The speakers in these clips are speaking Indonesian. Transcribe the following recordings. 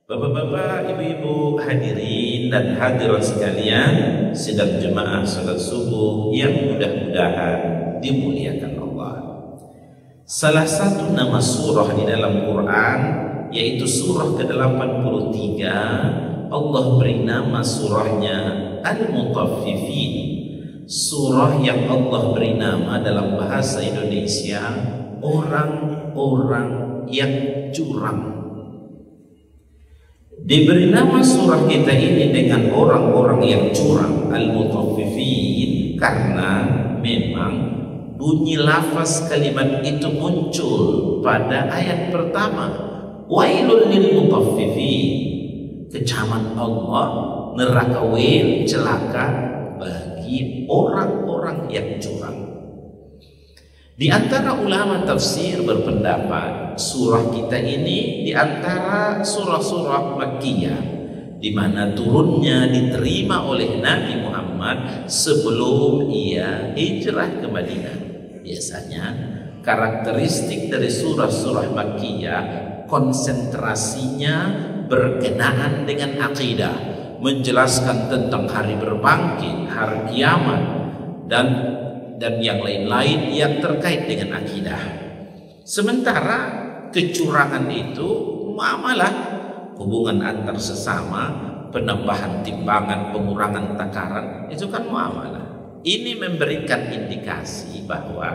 Bapak-bapak, ibu-ibu, hadirin dan hadirat sekalian, sidang jemaah salat subuh yang mudah-mudahan dimuliakan Allah. Salah satu nama surah di dalam Quran yaitu surah ke-83, Allah beri nama surahnya Al-Mutaffifin. Surah yang Allah beri nama dalam bahasa Indonesia orang-orang yang curang. Diberi nama surah kita ini dengan orang-orang yang curang, Al-Mutaffifin, karena memang bunyi lafaz kalimat itu muncul pada ayat pertama, Wailul lil mutaffifin, kecaman Allah, neraka wail, celaka bagi orang-orang yang curang. Di antara ulama tafsir berpendapat surah kita ini di antara surah-surah Makkiyah, di mana turunnya diterima oleh Nabi Muhammad sebelum ia hijrah ke Madinah. Biasanya karakteristik dari surah-surah Makkiyah konsentrasinya berkenaan dengan akidah, menjelaskan tentang hari berbangkit, hari kiamat, dan yang lain-lain yang terkait dengan akidah. Sementara kecurangan itu muamalah, hubungan antar sesama, penambahan timbangan, pengurangan takaran, itu kan muamalah. Ini memberikan indikasi bahwa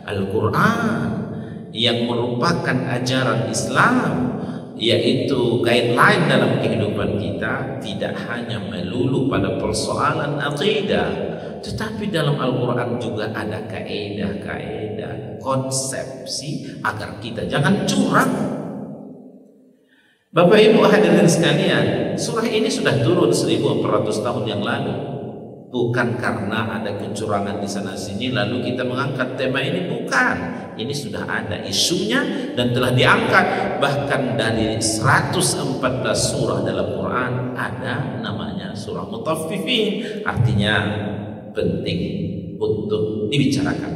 Al-Quran yang merupakan ajaran Islam, yaitu guideline dalam kehidupan kita, tidak hanya melulu pada persoalan akidah, tetapi dalam Al-Quran juga ada kaedah-kaedah, konsepsi agar kita jangan curang. Bapak Ibu hadirin sekalian, surah ini sudah turun 1400 tahun yang lalu. Bukan karena ada kecurangan di sana sini lalu kita mengangkat tema ini, bukan. Ini sudah ada isunya dan telah diangkat. Bahkan dari 114 surah dalam Quran ada namanya surah Mutaffifin, artinya penting untuk dibicarakan.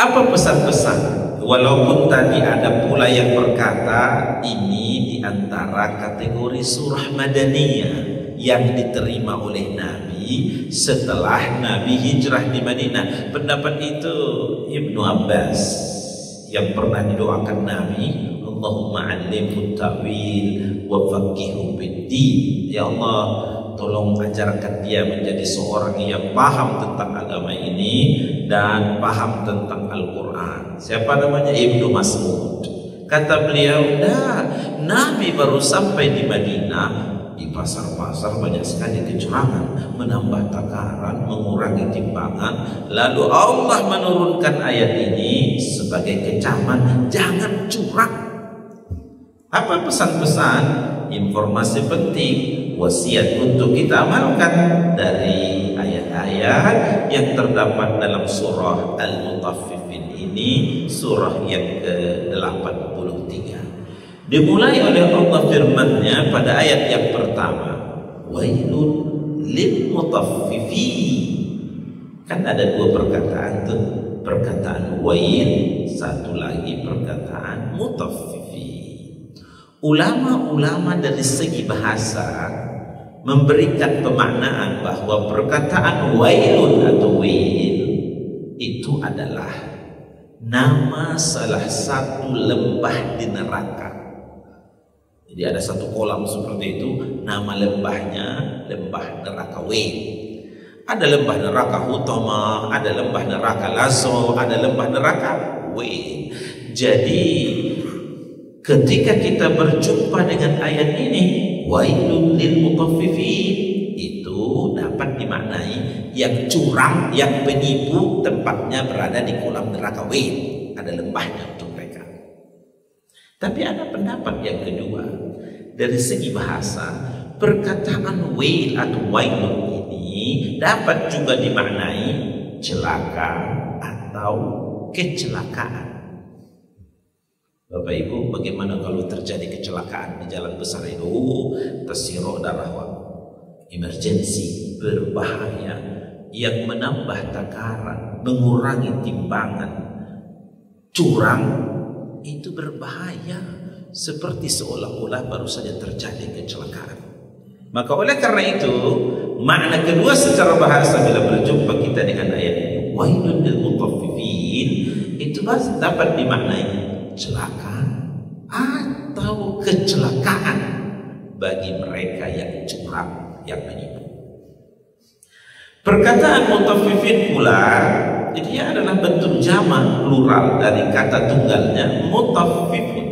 Apa pesan-pesan? Walaupun tadi ada pula yang berkata ini diantara kategori surah Madaniyah yang diterima oleh Nabi setelah Nabi hijrah di Madinah. Pendapat itu Ibnu Abbas yang pernah didoakan Nabi, Allahumma 'allimhu ta'wil wa faqihu fid-din. Ya Allah, tolong ajarkan dia menjadi seorang yang paham tentang agama ini dan paham tentang Al-Quran. Siapa namanya? Ibnu Mas'ud. Kata beliau, Nabi baru sampai di Madinah, di pasar-pasar banyak sekali kecurangan, menambah takaran, mengurangi timbangan. Lalu Allah menurunkan ayat ini sebagai kecaman, jangan curang. Apa pesan-pesan? Informasi penting, wasiat untuk kita amalkan dari ayat-ayat yang terdapat dalam surah Al-Mutaffifin ini, surah yang ke-83. Dimulai oleh Allah firman-Nya pada ayat yang pertama, Wailul lil mutaffifin. Kan ada dua perkataan tuh, perkataan wail, satu lagi perkataan mutaffifin. Ulama-ulama dari segi bahasa memberikan pemaknaan bahwa perkataan wailun atau wail itu adalah nama salah satu lembah di neraka. Jadi ada satu kolam seperti itu, nama lembahnya lembah neraka Wail. Ada lembah neraka Hutama, ada lembah neraka Lazo, ada lembah neraka Wail. Jadi ketika kita berjumpa dengan ayat ini, Wailul lil mutaffifin, itu dapat dimaknai yang curang, yang penipu, tempatnya berada di kolam neraka Wail. Ada lembahnya untuk mereka. Tapi ada pendapat yang kedua, dari segi bahasa, perkataan wail atau wailun ini dapat juga dimaknai celaka atau kecelakaan. Bapak Ibu, bagaimana kalau terjadi kecelakaan di jalan besar itu? Tersirok darah, emergensi, berbahaya, yang menambah takaran, mengurangi timbangan, curang, itu berbahaya. seperti seolah-olah baru saja terjadi kecelakaan. Maka oleh karena itu, makna kedua secara bahasa bila berjumpa kita dengan ayat ini, wailun lil mutaffifin, itu dapat dimaknai celaka atau kecelakaan bagi mereka yang curang, yang menipu. Perkataan mutaffifin pula dia adalah bentuk jamak plural dari kata tunggalnya mutaffifun.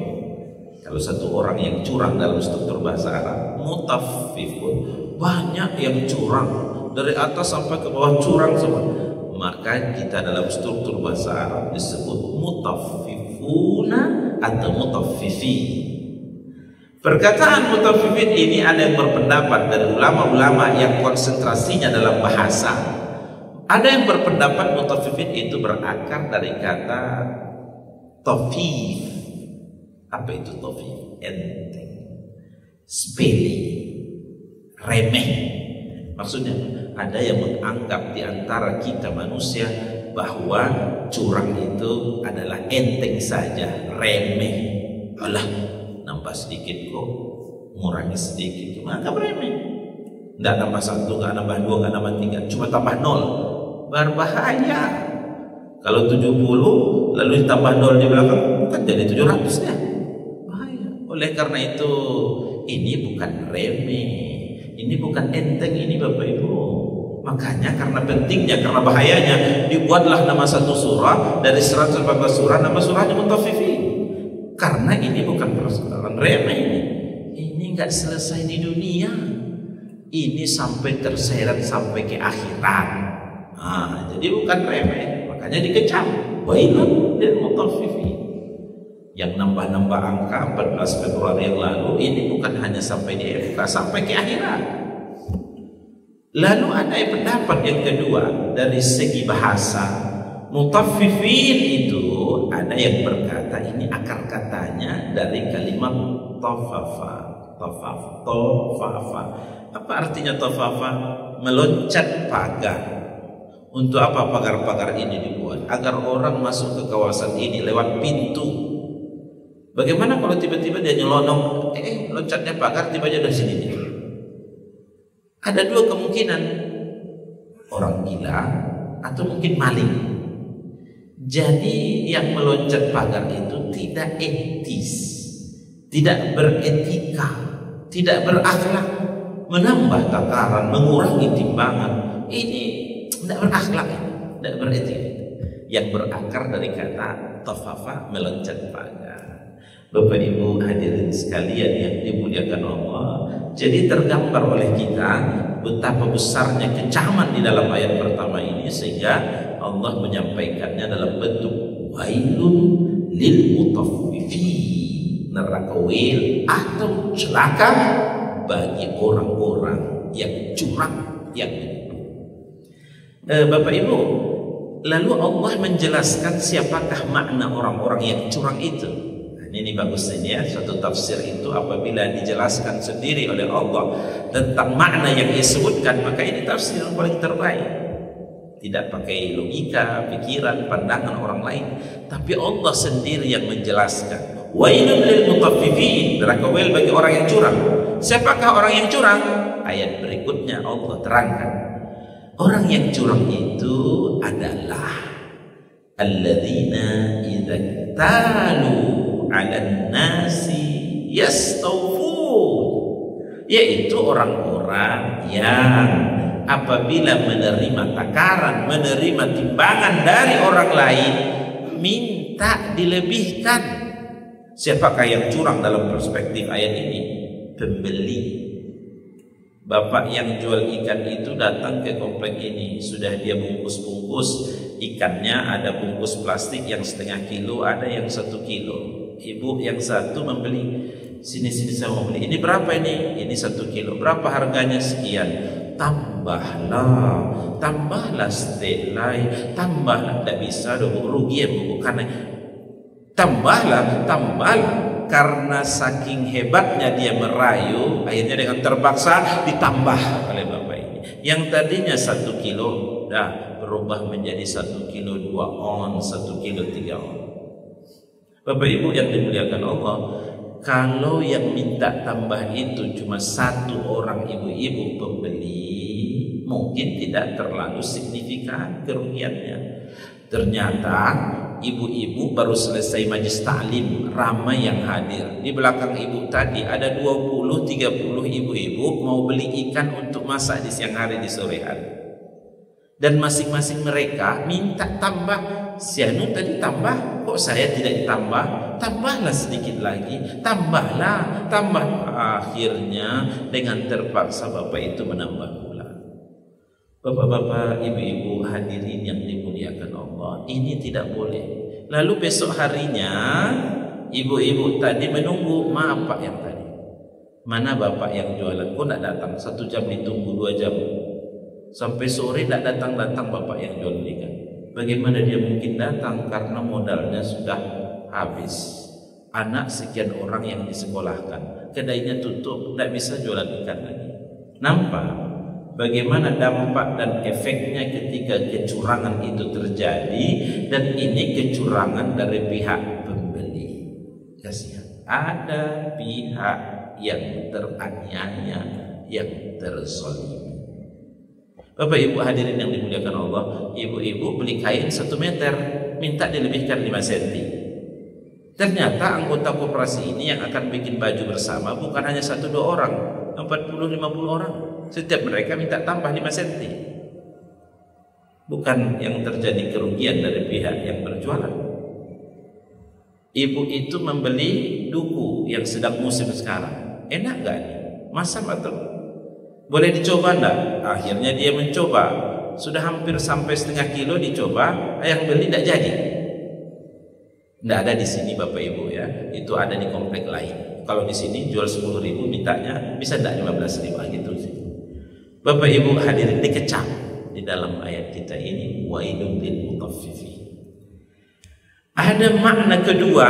Kalau satu orang yang curang dalam struktur bahasa Arab, mutaffifun, banyak yang curang dari atas sampai ke bawah curang semua. Maka kita dalam struktur bahasa Arab disebut mutaffifuna atau mutaffifin. Perkataan mutaffifin ini ada yang berpendapat dari ulama-ulama yang konsentrasinya dalam bahasa. Ada yang berpendapat mutaffifin itu berakar dari kata tafif. Apa itu tafif? Enteng, sepele, remeh. Maksudnya ada yang menganggap di antara kita manusia bahwa curang itu adalah enteng saja, remeh. Alah, nambah sedikit kok, ngurangi sedikit, menganggap remeh. Tidak nambah 1, nggak nambah 2, nggak nambah 3, cuma tambah 0. Berbahaya. Kalau 70 lalu ditambah 0 di belakang, kan jadi 700 ya. Bahaya. Oleh karena itu, ini bukan remeh, ini bukan enteng, ini Bapak Ibu. Makanya karena pentingnya, karena bahayanya, dibuatlah nama satu surah dari 114 surah, nama surahnya Mutaffifin. Karena ini bukan persoalan remeh ini. Ini nggak selesai di dunia. Ini sampai terseret sampai ke akhirat. Jadi bukan remeh. Makanya dikecam. Wailun lil mutaffifin. Yang nambah-nambah angka 14 Februari yang lalu ini bukan hanya sampai di FK, sampai ke akhirat. Lalu ada pendapat yang kedua dari segi bahasa. Mutaffifin itu ada yang berkata ini akar katanya dari kalimat tafafa. Apa artinya tafafa? Meloncat pagar. Untuk apa pagar-pagar ini dibuat? Agar orang masuk ke kawasan ini lewat pintu. Bagaimana kalau tiba-tiba dia nyelonong, loncatnya pagar, tiba aja dari sini dia. Ada dua kemungkinan, orang gila atau mungkin maling. Jadi yang meloncat pagar itu tidak etis, tidak beretika, tidak berakhlak, menambah takaran, mengurangi timbangan. Ini tidak berakhlak, tidak beretika. Yang berakar dari kata tafafa, meloncat pagar. Bapak Ibu hadirin sekalian yang dimuliakan Allah, jadi tergambar oleh kita betapa besarnya kecaman di dalam ayat pertama ini, sehingga Allah menyampaikannya dalam bentuk wailun lil mutaffifin, neraka wail atau celaka bagi orang-orang yang curang, yang menipu. Bapak Ibu, lalu Allah menjelaskan siapakah makna orang-orang yang curang itu. Ini bagus ini ya, satu tafsir itu apabila dijelaskan sendiri oleh Allah tentang makna yang disebutkan, maka ini tafsir yang paling terbaik. Tidak pakai logika, pikiran, pandangan orang lain, tapi Allah sendiri yang menjelaskan. Wailun lil mutaffifin, neraka wail bagi orang yang curang. Siapakah orang yang curang? Ayat berikutnya Allah terangkan. Orang yang curang itu adalah alladzina idza talu 'alan nasi yastawfun, yaitu orang-orang yang apabila menerima takaran, menerima timbangan dari orang lain, minta dilebihkan. Siapakah yang curang dalam perspektif ayat ini? Pembeli. Bapak yang jual ikan itu datang ke komplek ini, sudah dia bungkus-bungkus ikannya, ada bungkus plastik yang 0,5 kilo, ada yang 1 kilo. Ibu yang satu membeli, sini saya mau beli. Ini berapa ini? Ini 1 kilo. Berapa harganya? Sekian. Tambahlah setelai, tambahlah. Tidak bisa dong, rugi ya bu, karena tambahlah. Karena saking hebatnya dia merayu, akhirnya dengan terpaksa ditambah oleh bapak ini. Yang tadinya 1 kilo, dah berubah menjadi 1 kilo 2 on, 1 kilo 3 on. Bapak Ibu yang dimuliakan Allah, kalau yang minta tambah itu cuma satu orang ibu-ibu pembeli, mungkin tidak terlalu signifikan kerugiannya. Ternyata ibu-ibu baru selesai majlis taklim, ramai yang hadir. Di belakang ibu tadi ada 20-30 ibu-ibu mau beli ikan untuk masak di siang hari, di sore hari. Dan masing-masing mereka minta tambah. Si Anu tadi tambah, kok saya tidak ditambah? Tambahlah sedikit lagi, tambahlah, tambah. Akhirnya dengan terpaksa bapak itu menambah pula. Bapak-bapak, ibu-ibu hadirin yang dimuliakan Allah, ini tidak boleh. Lalu besok harinya ibu-ibu tadi menunggu, maaf Pak yang tadi, mana bapak yang jualan? Kok tidak datang? 1 jam ditunggu, 2 jam, sampai sore tidak datang-datang bapak yang jual ikan. Bagaimana dia mungkin datang? Karena modalnya sudah habis. Anak sekian orang yang disekolahkan, kedainya tutup, tidak bisa jualan ikan lagi. Nampak bagaimana dampak dan efeknya ketika kecurangan itu terjadi, dan ini kecurangan dari pihak pembeli. Kasihan, ada pihak yang teraniaya, yang terzalimi. Bapak ibu hadirin yang dimuliakan Allah, ibu-ibu beli kain 1 meter, minta dilebihkan 5 cm. Ternyata anggota koperasi ini yang akan bikin baju bersama bukan hanya 1-2 orang, 40-50 orang. Setiap mereka minta tambah 5 cm. Bukan yang terjadi kerugian dari pihak yang berjualan. Ibu itu membeli duku yang sedang musim sekarang. Enak gak nih? Masam atau boleh dicoba enggak? Akhirnya dia mencoba. Sudah hampir sampai setengah kilo dicoba, yang beli tidak jadi. Tidak ada di sini Bapak Ibu ya. Itu ada di komplek lain. Kalau di sini jual 10.000, mintanya bisa tidak 15.000 gitu sih. Bapak Ibu hadirin, dikecam di dalam ayat kita ini, wailul lil mutaffifin. Ada makna kedua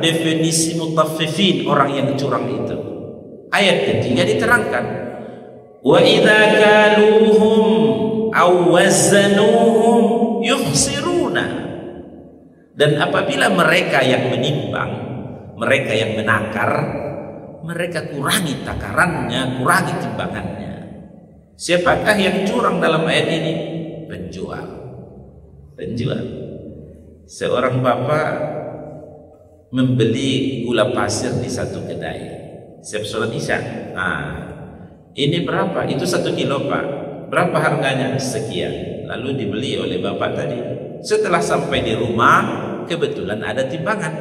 definisi mutaffifin, orang yang curang itu. Ayat ketiga diterangkan, wa idza kaluhum aw wazanuhum yukhsiruna. Dan apabila mereka yang menimbang, mereka yang menakar, mereka kurangi takarannya, kurangi timbangannya. Siapakah yang curang dalam ayat ini? Penjual. Penjual. Seorang bapak membeli gula pasir di satu kedai. Siap sholat isya. Ini berapa? Itu 1 kilo Pak. Berapa harganya? Sekian. Lalu dibeli oleh bapak tadi. Setelah sampai di rumah, kebetulan ada timbangan.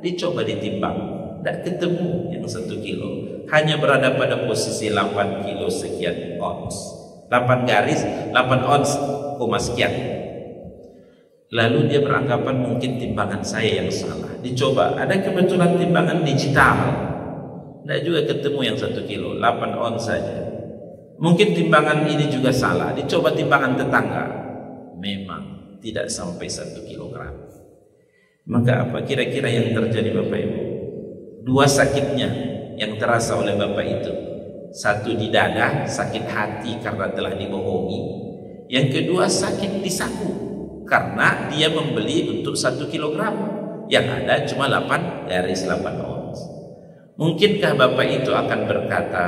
Dicoba ditimbang, tidak ketemu yang 1 kilo. Hanya berada pada posisi 8 kilo sekian ons. 8 garis, 8 ons, koma sekian. Lalu dia beranggapan mungkin timbangan saya yang salah. Dicoba, ada kebetulan timbangan digital. Tidak juga ketemu yang 1 kilo, 8 ons saja. Mungkin timbangan ini juga salah. Dicoba timbangan tetangga, memang tidak sampai 1 kilogram. Maka apa kira-kira yang terjadi Bapak Ibu? 2 sakitnya yang terasa oleh bapak itu. 1 di dada, sakit hati karena telah dibohongi. Yang kedua sakit di saku, karena dia membeli untuk 1 kilogram, yang ada cuma 8 garis 8 ons. Mungkinkah bapak itu akan berkata,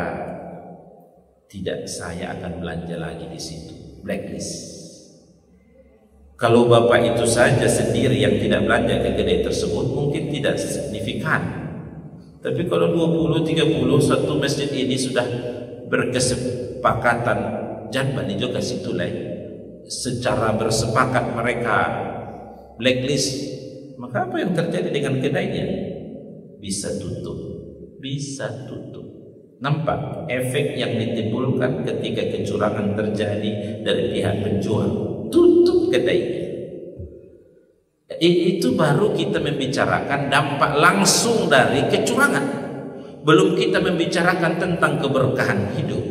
tidak, saya akan belanja lagi di situ, blacklist. Kalau bapak itu saja sendiri yang tidak belanja ke kedai tersebut, mungkin tidak signifikan. Tapi kalau 20-30 satu masjid ini sudah berkesepakatan, jangan juga situ lain, secara bersepakat mereka blacklist, maka apa yang terjadi dengan kedainya? Bisa tutup, bisa tutup. Nampak efek yang ditimbulkan ketika kecurangan terjadi dari pihak penjual, tutup kedainya. Itu baru kita membicarakan dampak langsung dari kecurangan. Belum kita membicarakan tentang keberkahan hidup,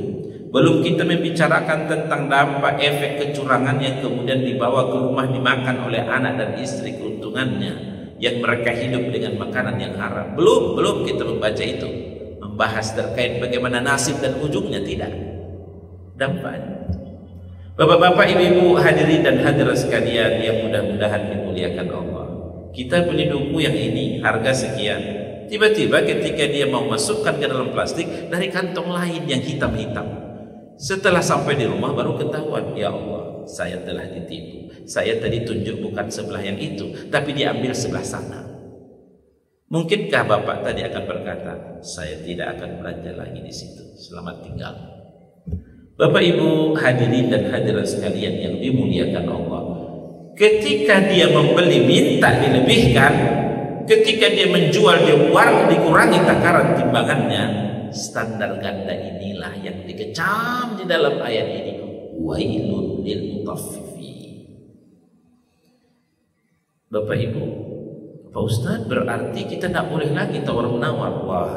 belum kita membicarakan tentang dampak efek kecurangan yang kemudian dibawa ke rumah dimakan oleh anak dan istri keuntungannya, yang mereka hidup dengan makanan yang haram. Belum kita membaca itu, membahas terkait bagaimana nasib dan ujungnya, tidak. Dampaknya. Bapak-bapak, ibu-ibu, hadirin dan hadirat sekalian yang mudah-mudahan dimuliakan Allah. Kita beli duku yang ini harga sekian, Tiba-tiba ketika dia mau masukkan ke dalam plastik, dari kantong lain yang hitam-hitam. Setelah sampai di rumah baru ketahuan, ya Allah, saya telah ditipu. Saya tadi tunjuk bukan sebelah yang itu, tapi diambil sebelah sana. Mungkinkah Bapak tadi akan berkata, saya tidak akan belanja lagi di situ. Selamat tinggal. Bapak Ibu hadirin dan hadirat sekalian yang dimuliakan Allah, ketika dia membeli minta dilebihkan, ketika dia menjual dia dikurangi takaran timbangannya, standar ganda inilah yang dikecam di dalam ayat ini. Wailun lil mutaffifin. Bapak Ibu, Pak Ustadz, berarti kita tidak boleh lagi tawar-menawar. Wah,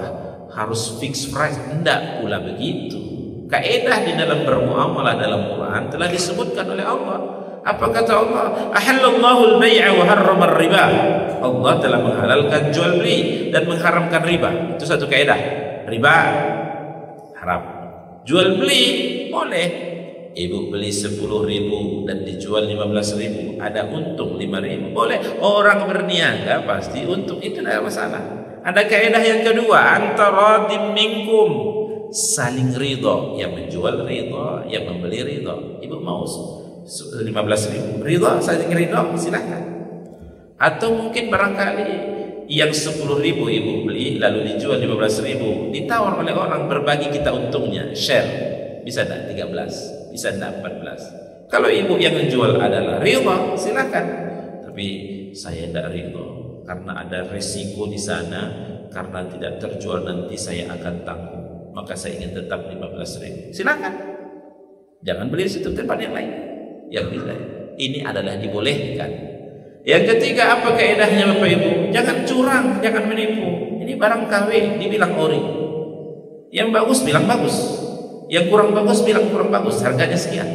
harus fix price. Tidak pula begitu. Kaidah di dalam bermuamalah dalam Quran telah disebutkan oleh Allah. Apa kata Allah? Ahallallahu al-bai'a wa harrama riba. Allah telah menghalalkan jual beli dan mengharamkan riba. Itu satu kaidah. Riba haram. Jual beli boleh. Ibu beli 10.000 dan dijual 15.000, ada untung 5.000, boleh. Orang berniaga pasti untung, itu tidak masalah. Ada kaidah yang kedua, antara minkum, saling ridho, yang menjual ridho, yang membeli ridho. Ibu mau 15.000 ridho, saling ridho, silahkan. Atau mungkin barangkali yang 10.000 ibu beli lalu dijual 15.000, ditawar oleh orang, berbagi kita untungnya, share. Bisa tidak 13, bisa tidak 14. Kalau ibu yang menjual adalah ridho, silakan. Tapi saya tidak ridho karena ada resiko di sana, karena tidak terjual nanti saya akan tanggung, maka saya ingin tetap 15.000. Silakan. Jangan beli di situ, tempat yang lain. Yang bisa. Ini adalah dibolehkan. Yang ketiga, apa kaidahnya Bapak Ibu? Jangan curang, jangan menipu. Ini barang KW dibilang ori. Yang bagus bilang bagus. Yang kurang bagus bilang kurang bagus, harganya sekian.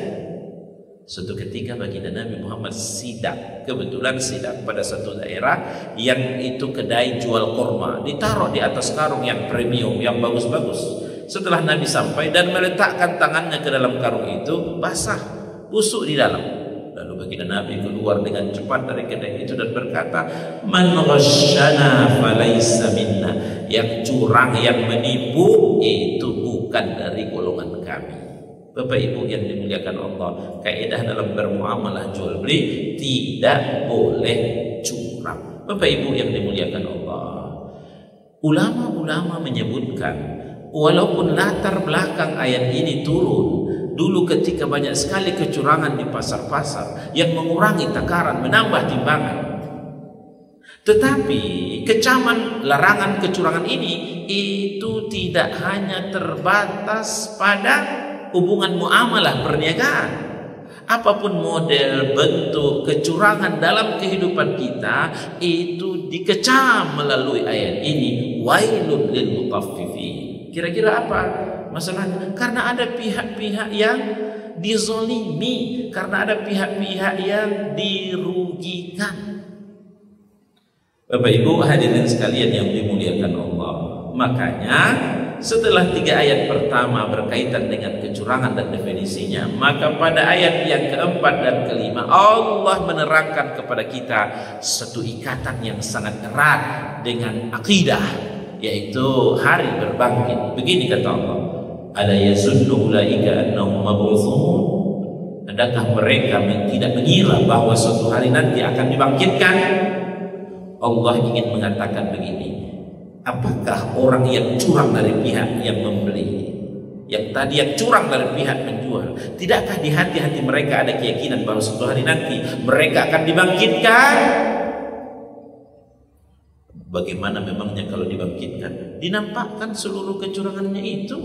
Suatu ketika baginda Nabi Muhammad sidak, kebetulan sidak pada satu daerah yang itu kedai jual kurma, ditaruh di atas karung yang premium, yang bagus-bagus. Setelah Nabi sampai dan meletakkan tangannya ke dalam karung itu, basah, busuk di dalam. Lalu baginda Nabi keluar dengan cepat dari kedai itu dan berkata, man ghasyana falaysa minna. Yang curang, yang menipu itu bukan dari golongan kami. Bapak Ibu yang dimuliakan Allah, kaidah dalam bermuamalah jual beli tidak boleh curang. Bapak Ibu yang dimuliakan Allah, ulama-ulama menyebutkan, walaupun latar belakang ayat ini turun dulu ketika banyak sekali kecurangan di pasar-pasar yang mengurangi takaran, menambah timbangan, tetapi kecaman larangan kecurangan ini itu tidak hanya terbatas pada hubungan muamalah perniagaan. Apapun model bentuk kecurangan dalam kehidupan kita itu dikecam melalui ayat ini. Wailun lil mutaffifin. Kira-kira apa masalahnya? Karena ada pihak-pihak yang dizolimi, karena ada pihak-pihak yang dirugikan. Bapak Ibu hadirin sekalian yang dimuliakan Allah, makanya setelah 3 ayat pertama berkaitan dengan kecurangan dan definisinya, maka pada ayat yang keempat dan kelima Allah menerangkan kepada kita satu ikatan yang sangat erat dengan akidah, yaitu hari berbangkit. Begini kata Allah, ala yazunnu ulaika annahum mab'utsun. Adakah mereka tidak mengira bahwa suatu hari nanti akan dibangkitkan? Allah ingin mengatakan begini, apakah orang yang curang dari pihak yang membeli, yang tadi yang curang dari pihak penjual, tidakkah di hati-hati mereka ada keyakinan bahwa suatu hari nanti mereka akan dibangkitkan? Bagaimana memangnya kalau dibangkitkan? Dinampakkan seluruh kecurangannya itu.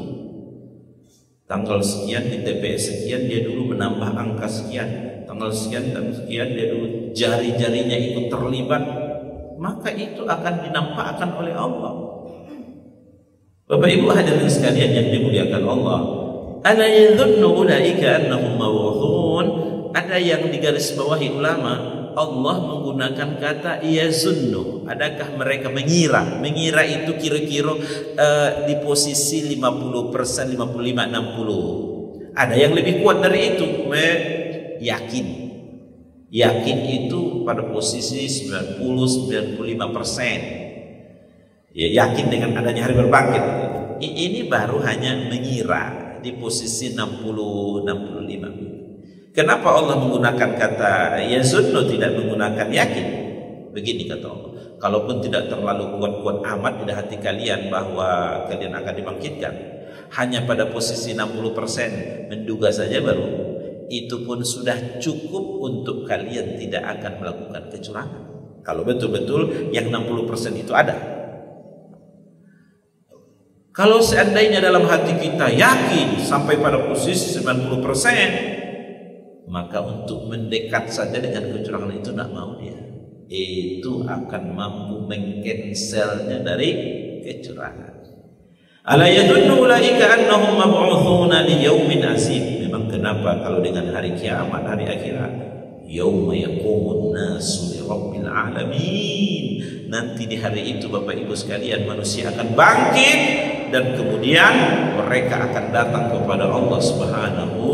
Tanggal sekian di TPS sekian dia dulu menambah angka sekian, tanggal sekian dan sekian dia dulu jari-jarinya ikut terlibat. Maka itu akan dinampakkan oleh Allah. Bapak Ibu hadirin sekalian yang dimuliakan Allah, ala yadhunnu ulaika annahum mab'utsun. Ada yang digarisbawahi ulama, Allah menggunakan kata yazunnu. Adakah mereka mengira? Mengira itu kira-kira di posisi 50%, 55, 60. Ada yang lebih kuat dari itu, yakin. Yakin itu pada posisi 90-95%. Ya, yakin dengan adanya hari berbangkit. Ini baru hanya mengira di posisi 60-65. Kenapa Allah menggunakan kata yazunnu, tidak menggunakan yakin? Begini kata Allah, kalaupun tidak terlalu kuat-kuat amat di hati kalian bahwa kalian akan dibangkitkan, hanya pada posisi 60% menduga saja baru, itu pun sudah cukup untuk kalian tidak akan melakukan kecurangan. Kalau betul-betul yang 60% itu ada. Kalau seandainya dalam hati kita yakin sampai pada posisi 90%, maka untuk mendekat saja dengan kecurangan itu tidak mau dia. Itu akan mampu mengcancelnya dari kecurangan. Ala yadunnu ulaika annahum mab'utsuna li yaumin azim. Memang kenapa kalau dengan hari kiamat, hari akhirat, yauma yaqumun nasu li rabbil alamin. Nanti di hari itu Bapak Ibu sekalian, manusia akan bangkit dan kemudian mereka akan datang kepada Allah Subhanahu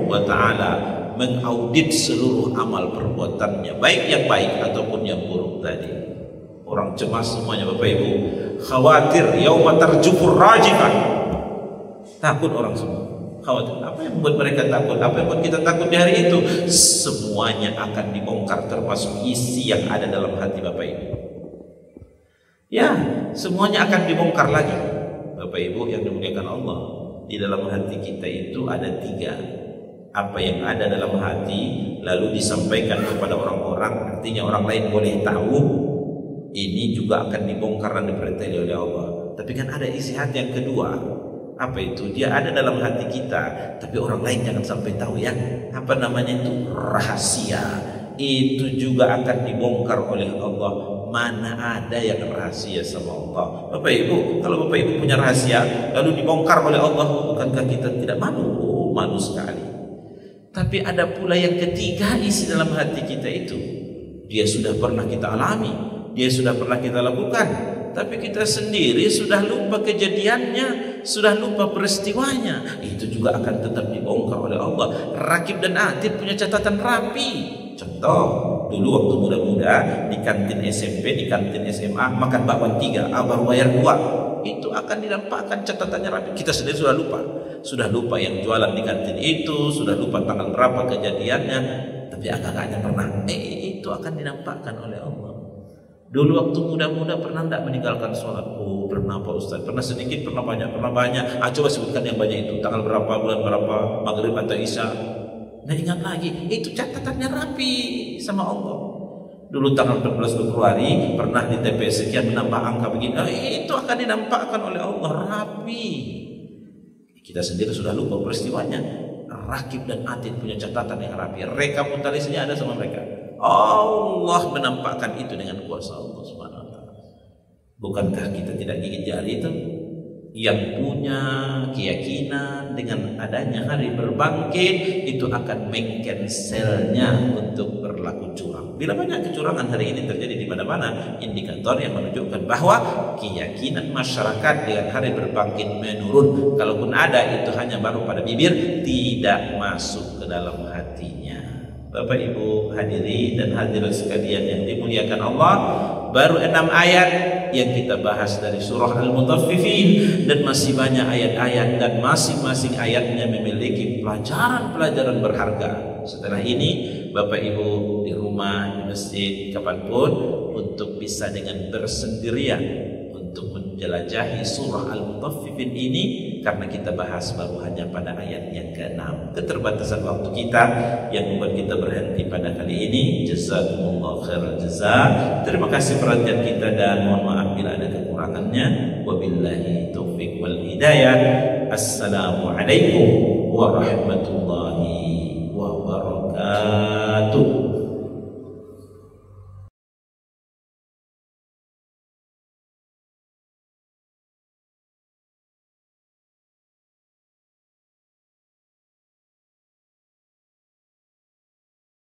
wa taala mengaudit seluruh amal perbuatannya, baik yang baik ataupun yang buruk tadi. Orang cemas semuanya Bapak Ibu, khawatir yauma tarjufur rajifah. Takut orang semua. Khawatir. Apa yang membuat mereka takut? Apa yang membuat kita takut di hari itu? Semuanya akan dibongkar, termasuk isi yang ada dalam hati Bapak Ibu. Ya, semuanya akan dibongkar lagi. Bapak Ibu yang dimuliakan Allah, di dalam hati kita itu ada 3. Apa yang ada dalam hati lalu disampaikan kepada orang-orang, artinya orang lain boleh tahu, ini juga akan dibongkar dan diperintahi oleh Allah. Tapi kan ada isi hati yang kedua. Apa itu? Dia ada dalam hati kita, tapi orang lain jangan sampai tahu ya. Apa namanya itu? Rahasia. Itu juga akan dibongkar oleh Allah. Mana ada yang rahasia sama Allah? Bapak Ibu, kalau Bapak Ibu punya rahasia lalu dibongkar oleh Allah, bukankah kita tidak malu? Oh, malu sekali. Tapi ada pula yang ketiga isi dalam hati kita itu. Dia sudah pernah kita alami, dia sudah pernah kita lakukan, tapi kita sendiri sudah lupa kejadiannya, sudah lupa peristiwanya. Itu juga akan tetap dibongkar oleh Allah. Rakib dan Atid punya catatan rapi. Contoh, dulu waktu muda-muda di kantin SMP, di kantin SMA makan bakwan 3, abang bayar 2. Itu akan dinampakkan catatannya rapi. Kita sendiri sudah lupa. Sudah lupa yang jualan di kantin itu, sudah lupa tanggal berapa kejadiannya, tapi agak-agaknya pernah. Itu akan dinampakkan oleh Allah. Dulu waktu muda-muda pernah tidak meninggalkan sholat? Oh, pernah Pak Ustaz. Pernah sedikit, pernah banyak, pernah banyak. Coba sebutkan yang banyak itu. Tanggal berapa, bulan berapa, maghrib atau isya. Nah, ingat lagi, itu catatannya rapi sama Allah. Dulu tanggal 14 Februari pernah di TPS sekian menambah angka begini. Itu akan dinampakkan oleh Allah rapi. Kita sendiri sudah lupa peristiwanya. Rakib dan Atid punya catatan yang rapi. Rekam talisnya ada sama mereka. Allah menampakkan itu dengan kuasa Allah Subhanahu wa taala. Bukankah kita tidak gigit jari itu? Yang punya keyakinan dengan adanya hari berbangkit itu akan mengcancelnya untuk berlaku curang. Bila banyak kecurangan hari ini terjadi di mana-mana, indikator yang menunjukkan bahwa keyakinan masyarakat dengan hari berbangkit menurun. Kalaupun ada, itu hanya baru pada bibir, tidak masuk ke dalam hatinya. Bapak Ibu hadirin dan hadirat sekalian yang dimuliakan Allah, baru 6 ayat yang kita bahas dari surah Al-Mutaffifin, dan masih banyak ayat-ayat dan masing-masing ayatnya memiliki pelajaran-pelajaran berharga. Setelah ini Bapak Ibu di rumah, di masjid, kapanpun, untuk bisa dengan bersendirian untuk menjelajahi surah Al-Mutaffifin ini, karena kita bahas baru hanya pada ayat yang ke-6. Keterbatasan waktu kita yang membuat kita berhenti pada kali ini. Jazakumullah khairal jazaa. Terima kasih perhatian kita dan mohon maaf bila ada kekurangannya. Wabillahi taufiq wal hidayah. Assalamualaikum warahmatullahi wabarakatuh.